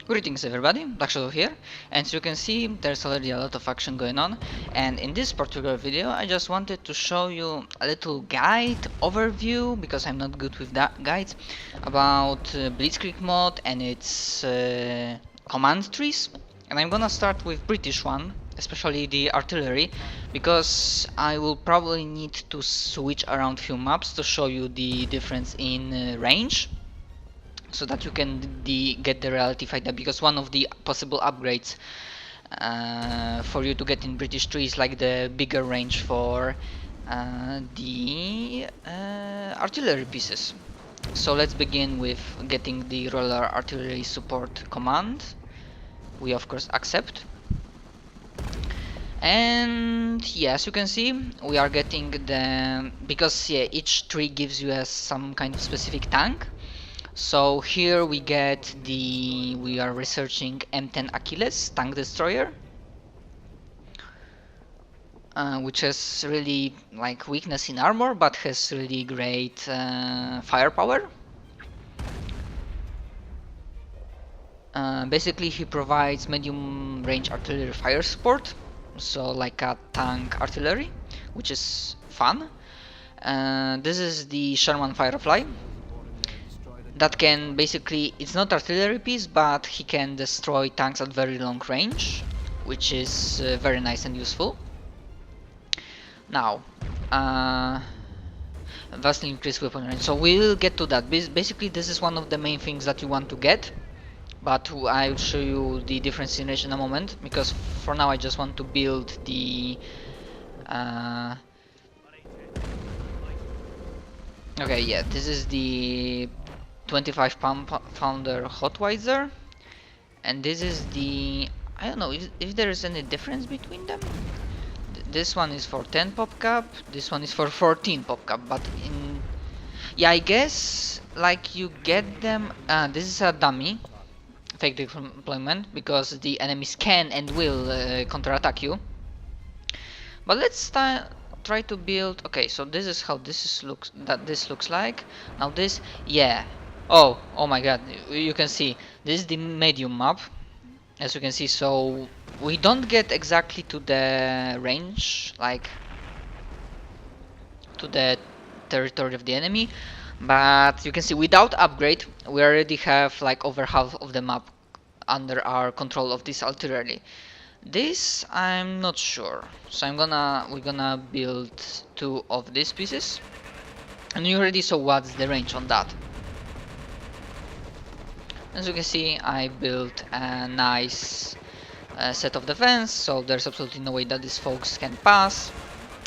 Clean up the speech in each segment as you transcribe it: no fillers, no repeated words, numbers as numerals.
Greetings everybody, Blackshadow here, and as you can see there's already a lot of action going on, and in this particular video I just wanted to show you a little guide overview, because I'm not good with that guides, about Blitzkrieg mod and its command trees. And I'm gonna start with British one, especially the artillery, because I will probably need to switch around few maps to show you the difference in range, so that you can get the relative idea, because one of the possible upgrades for you to get in British trees, like the bigger range for the artillery pieces. So let's begin with getting the roller artillery support command. We of course accept. And yeah, as you can see, we are getting the, because yeah, each tree gives you some kind of specific tank. So here we get we are researching M10 Achilles tank destroyer, which has really like weakness in armor, but has really great firepower. Basically he provides medium range artillery fire support, so like a tank artillery, which is fun. This is the Sherman Firefly. That can basically, it's not artillery piece, but he can destroy tanks at very long range, which is very nice and useful. Now, vastly increased weapon range, so we will get to that. Basically this is one of the main things that you want to get, but I will show you the difference in range in a moment, because for now I just want to build the okay, yeah, this is the 25 pounder Hotweiser, and this is the, I don't know if there is any difference between them. This one is for 10 pop cap, this one is for 14 pop cap, but in, yeah, I guess like you get them, this is a dummy fake deployment, because the enemies can and will counterattack you. But let's try to build. Okay, so this is how this looks like. Now this, yeah. Oh my god, you can see this is the medium map, as you can see. So we don't get exactly to the range, like to the territory of the enemy, but you can see without upgrade we already have like over half of the map under our control of this artillery. This I'm not sure, so we're gonna build 2 of these pieces, and you already saw what's the range on that. As you can see, I built a nice set of defense, so there's absolutely no way that these folks can pass.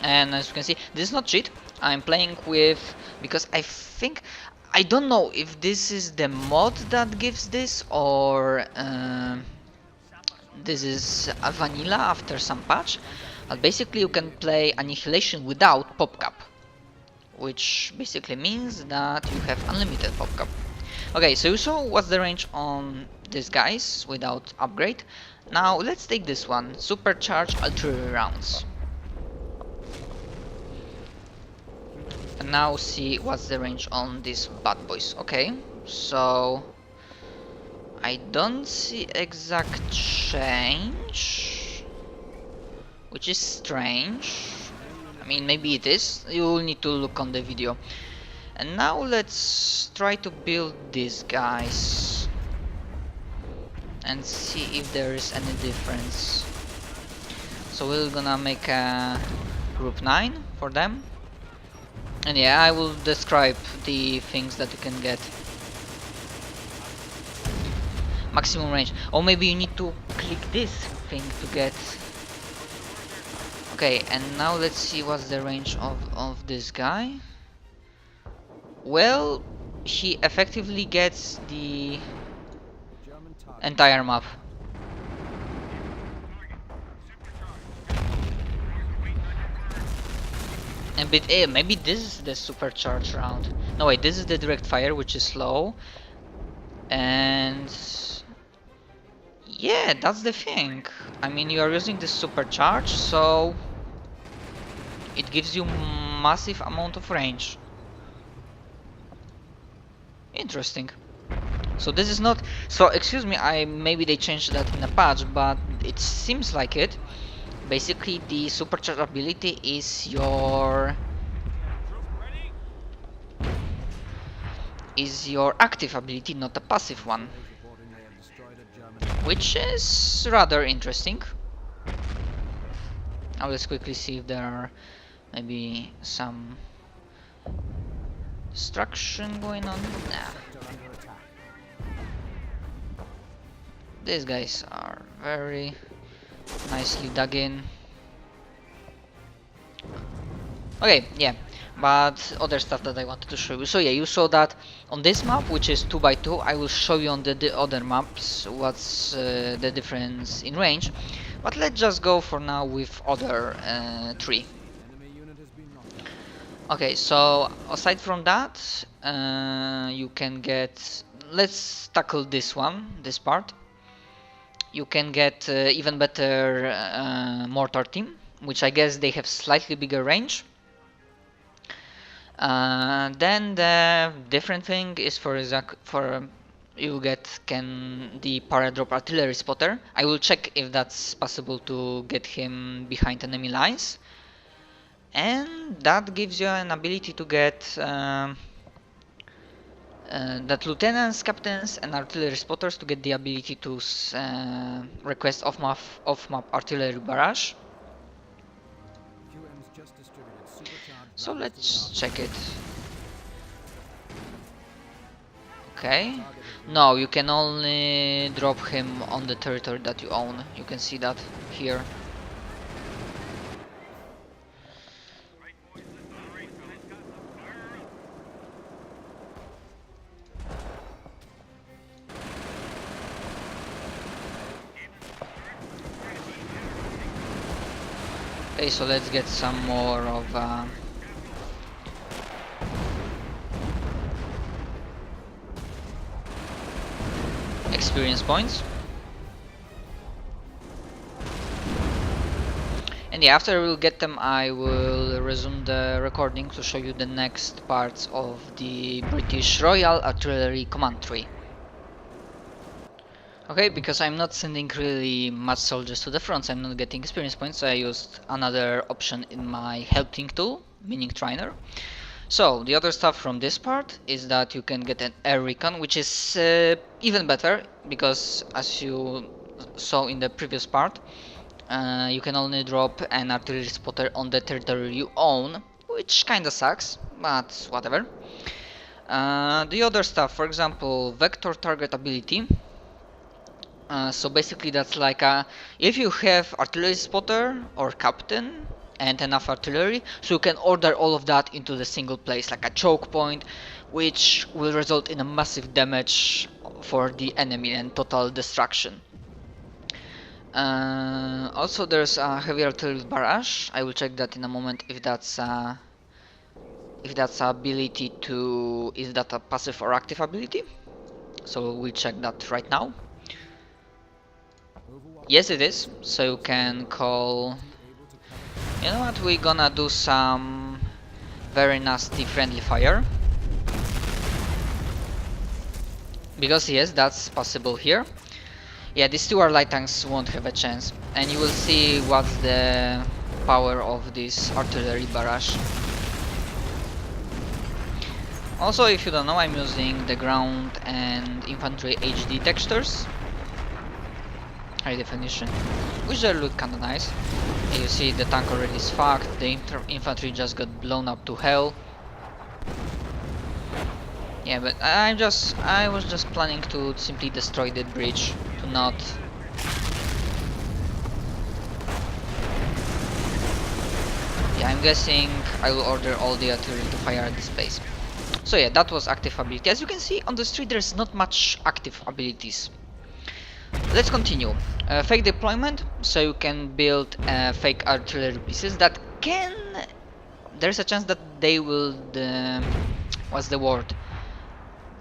And as you can see, this is not cheat. I'm playing with, because I don't know if this is the mod that gives this, or this is a vanilla after some patch. But basically you can play Annihilation without popcap, which basically means that you have unlimited popcap. Okay, so you saw what's the range on these guys without upgrade. Now let's take this one, supercharged artillery rounds, and now see what's the range on these bad boys. Okay, so I don't see exact change, which is strange. I mean, maybe it is, you will need to look on the video. And now let's try to build these guys and see if there is any difference. So we're gonna make a group 9 for them, and yeah, I will describe the things that you can get. Maximum range. Or maybe you need to click this thing to get. Okay, and now let's see what's the range of this guy. Well, he effectively gets the entire map. And maybe this is the supercharged round. No wait, this is the direct fire, which is slow. And yeah, that's the thing. I mean, you are using this supercharge, so it gives you massive amount of range. Interesting. So this is not, so excuse me, maybe they changed that in a patch, but it seems like it. Basically the supercharge ability is your active ability, not a passive one, which is rather interesting. Now let's quickly see if there are maybe some destruction going on. Nah. These guys are very nicely dug in. Okay, yeah, but other stuff that I wanted to show you. So yeah, you saw that on this map, which is 2x2. I will show you on the other maps what's the difference in range. But let's just go for now with other 3. Okay, so aside from that, you can get. Let's tackle this one, this part. You can get even better mortar team, which I guess they have slightly bigger range. Then the different thing is for you get the paradrop artillery spotter. I will check if that's possible to get him behind enemy lines, and that gives you an ability to get that lieutenants, captains, and artillery spotters to get the ability to request off-map artillery barrage. So let's check it. Okay. No, you can only drop him on the territory that you own. You can see that here. Okay, so let's get some more of experience points. And yeah, after we'll get them, I will resume the recording to show you the next parts of the British Royal Artillery Command Tree. Okay, because I'm not sending really much soldiers to the front, so I'm not getting experience points, so I used another option in my helping tool, meaning trainer. So the other stuff from this part is that you can get an air recon, which is even better, because as you saw in the previous part, you can only drop an artillery spotter on the territory you own, which kinda sucks, but whatever. The other stuff, for example, vector target ability. So basically that's like if you have artillery spotter or captain and enough artillery, so you can order all of that into the single place, like a choke point, which will result in a massive damage for the enemy and total destruction. Also there's a heavy artillery barrage. I will check that in a moment if that's ability to, is that a passive or active ability. So we'll check that right now. Yes, it is. So you can call. You know what? We're gonna do some very nasty friendly fire. Because yes, that's possible here. Yeah, these two light tanks won't have a chance. And you will see what's the power of this artillery barrage. Also, if you don't know, I'm using the ground and infantry HD textures. High definition, which they look kinda nice. You see the tank already is fucked, the infantry just got blown up to hell. Yeah, but I was just planning to simply destroy the bridge, to not... Yeah, I'm guessing I will order all the artillery to fire at this place. So yeah, that was active ability. As you can see on the street, there's not much active abilities. Let's continue. Fake deployment, so you can build fake artillery pieces that can... There's a chance that they will... what's the word?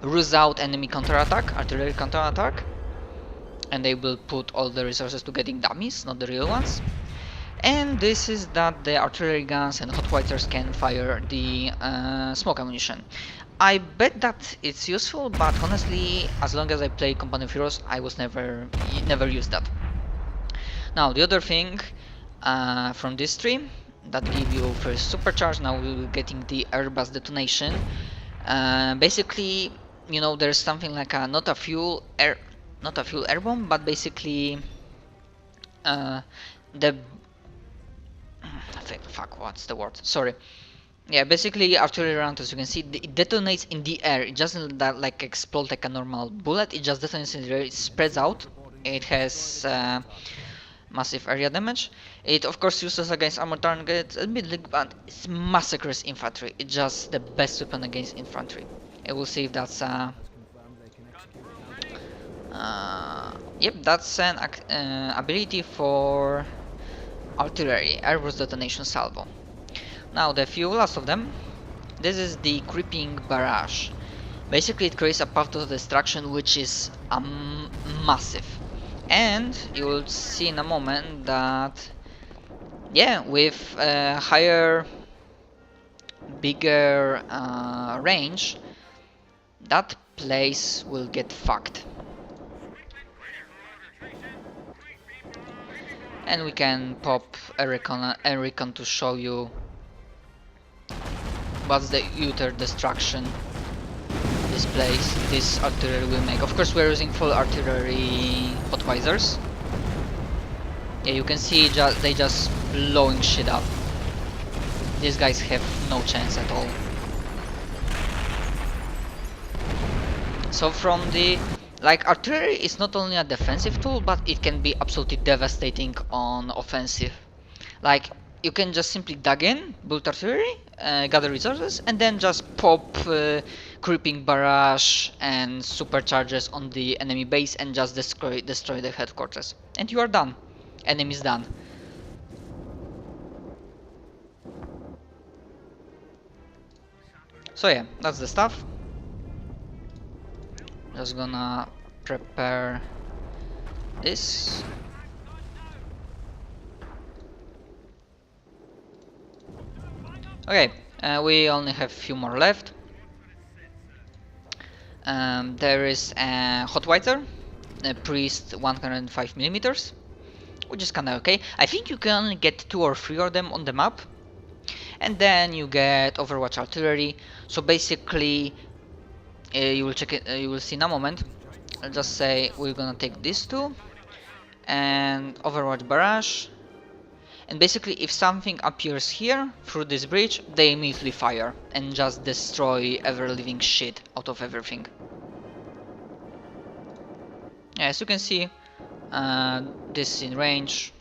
Ruse out enemy counterattack, artillery counterattack. And they will put all the resources to getting dummies, not the real ones. And this is that the artillery guns and hot howitzers can fire the smoke ammunition. I bet that it's useful, but honestly, as long as I play Company of Heroes, I was never used that. Now the other thing from this tree that give you first supercharge. Now we're getting the airbus detonation. Basically, you know, there's something like a not a fuel air bomb, but basically the fuck, what's the word? Sorry. Yeah, basically artillery round, as you can see, it detonates in the air. It doesn't that like explode like a normal bullet. It just detonates in the air. It spreads out. It has massive area damage. It of course uses against armored targets a bit, but it massacres infantry. It's just the best weapon against infantry. I will see if that's yep, that's an ability for artillery, airburst detonation salvo. Now the few last of them. This is the creeping barrage. Basically it creates a path to destruction which is massive. And you will see in a moment that, yeah, with higher, bigger range, that place will get fucked. And we can pop a recon to show you what's the utter destruction this artillery will make. Of course we're using full artillery hot visors. Yeah, you can see they just blowing shit up. These guys have no chance at all. So from the artillery is not only a defensive tool, but it can be absolutely devastating on offensive. Like, you can just simply dug in, build artillery, gather resources, and then just pop creeping barrage and supercharges on the enemy base and just destroy the headquarters. And you are done. Enemy's done. So yeah, that's the stuff. Just gonna prepare this. Okay, we only have a few more left. There is a Hotwire, a Priest 105mm, which is kinda okay. I think you can only get 2 or 3 of them on the map. And then you get Overwatch Artillery. So basically, you will check it. You will see in a moment. I'll just say we're gonna take these 2 and Overwatch Barrage. And basically, if something appears here through this bridge, they immediately fire and just destroy ever-living shit out of everything. Yeah, as you can see, this is in range.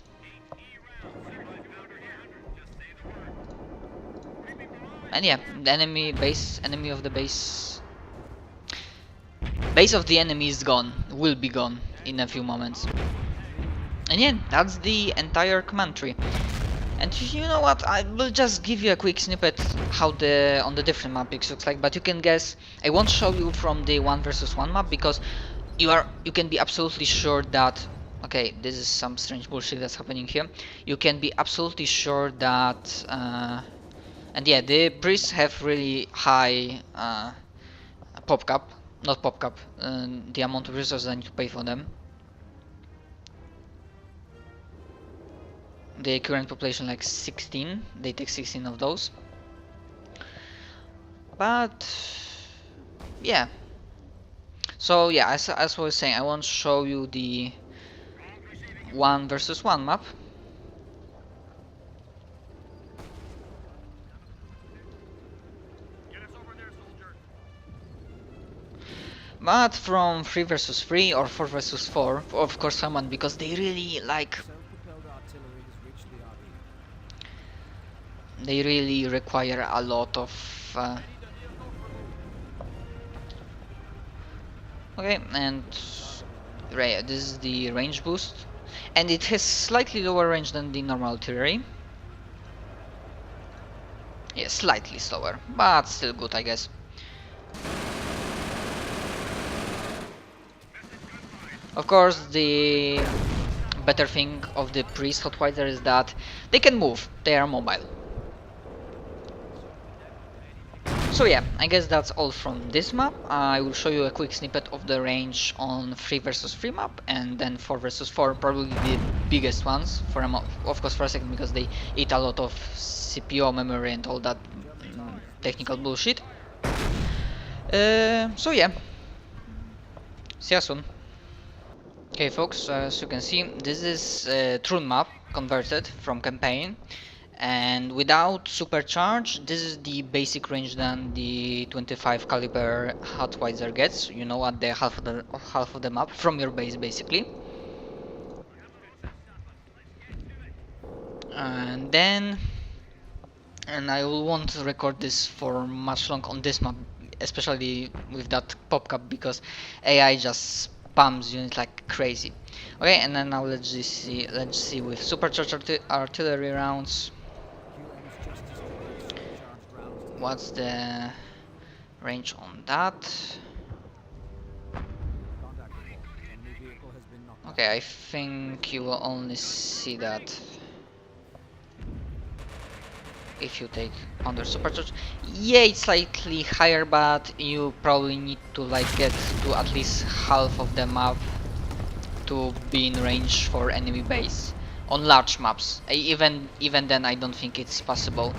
And yeah, the enemy of the base of the enemy is gone, will be gone in a few moments. And yeah, that's the entire command tree. And you know what, I will just give you a quick snippet how on the different map it looks like, but you can guess. I won't show you from the 1 versus 1 map because you can be absolutely sure that, okay, this is some strange bullshit that's happening here. You can be absolutely sure that and yeah, the priests have really high pop cap, not pop cap, the amount of resources I need to pay for them. The current population like 16, they take 16 of those. But yeah. So yeah, as I was saying, I won't show you the 1 versus 1 map. But from 3 versus 3 or 4 versus 4, of course someone, because they really they really require a lot of okay, and right, this is the range boost, and it has slightly lower range than the normal artillery. Yeah, slightly slower, but still good, I guess. Of course, the better thing of the Priest Hotwire is that they can move, they are mobile. So yeah, I guess that's all from this map. I will show you a quick snippet of the range on 3 versus 3 map, and then 4 versus 4, probably the biggest ones for a of course for a second, because they eat a lot of CPU memory and all that technical bullshit. So yeah, see ya soon. Okay folks, as you can see, this is a true map converted from campaign, and without supercharge, this is the basic range that the 25 caliber Hotweiser gets, you know, at the half of the map from your base basically. And then, and I will want to record this for much long on this map, especially with that pop cap, because AI just spams units like crazy. Okay, and then now let's see with supercharged artillery rounds. What's the range on that? Okay, I think you will only see that if you take under supercharge. Yeah, it's slightly higher, but you probably need to like get to at least half of the map to be in range for enemy base on large maps. Even then, I don't think it's possible.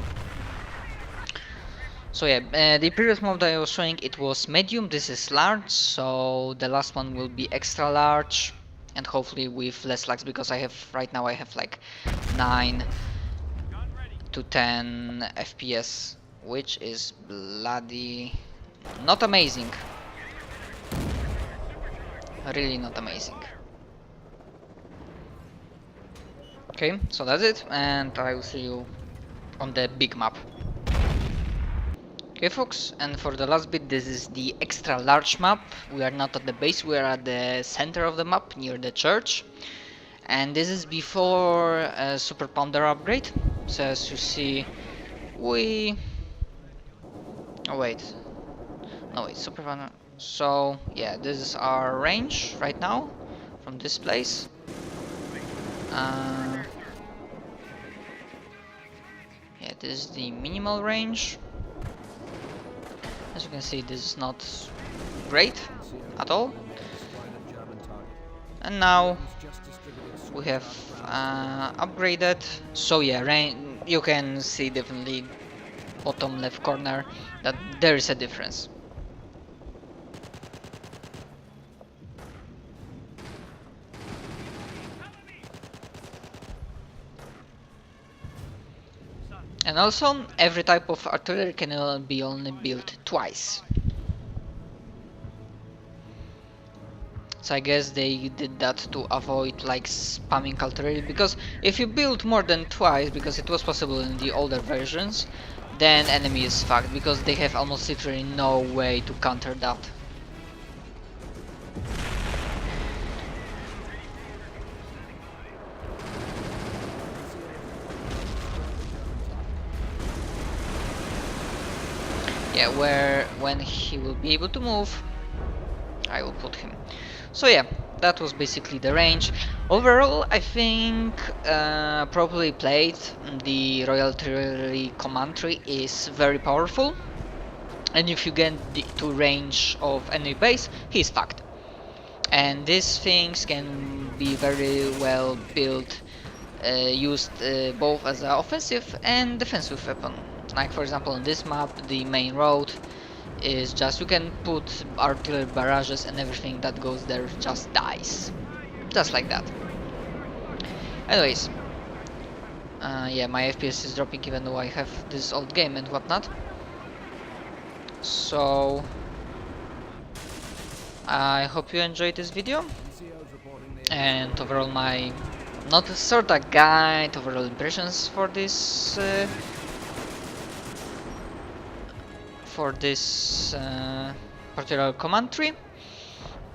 So yeah, the previous map that I was showing, it was medium. This is large, so the last one will be extra large, and hopefully with less lags, because right now I have like 9 to 10 FPS, which is bloody not amazing. Really not amazing. Okay, so that's it, and I will see you on the big map. Okay folks, and for the last bit, this is the extra large map. We are not at the base, we are at the center of the map, near the church. And this is before a Super Pounder upgrade. So as you see, we... Oh wait. No wait, Super Pounder... So yeah, this is our range right now, from this place. Yeah, this is the minimal range. As you can see, this is not great at all. And now we have upgraded. So yeah, you can see definitely bottom left corner that there is a difference. And also, every type of artillery can be only built twice. So I guess they did that to avoid like spamming artillery, because if you build more than twice, because it was possible in the older versions, then enemy is fucked, because they have almost literally no way to counter that. Yeah, when he will be able to move, I will put him. So yeah, that was basically the range. Overall, I think properly played, the Royal Artillery command tree is very powerful, and if you get to range of enemy base, he's fucked. And these things can be very well built, used both as an offensive and defensive weapon. Like for example on this map, the main road is just, you can put artillery barrages and everything that goes there just dies. Just like that. Anyways, yeah, my FPS is dropping even though I have this old game and whatnot. So I hope you enjoyed this video, and overall my not sort of guide, overall impressions for this particular command tree.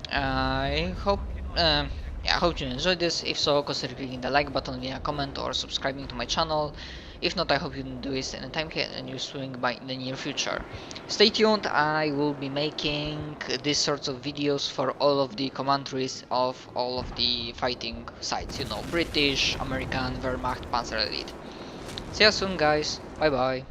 I hope yeah, I hope you enjoyed this. If so, consider clicking the like button, leaving a comment, or subscribing to my channel. If not, I hope you don't do this anytime and you swing by in the near future. Stay tuned, I will be making these sorts of videos for all of the command trees of all of the fighting sides, you know, British, American, Wehrmacht, Panzer Elite. See you soon guys, bye bye.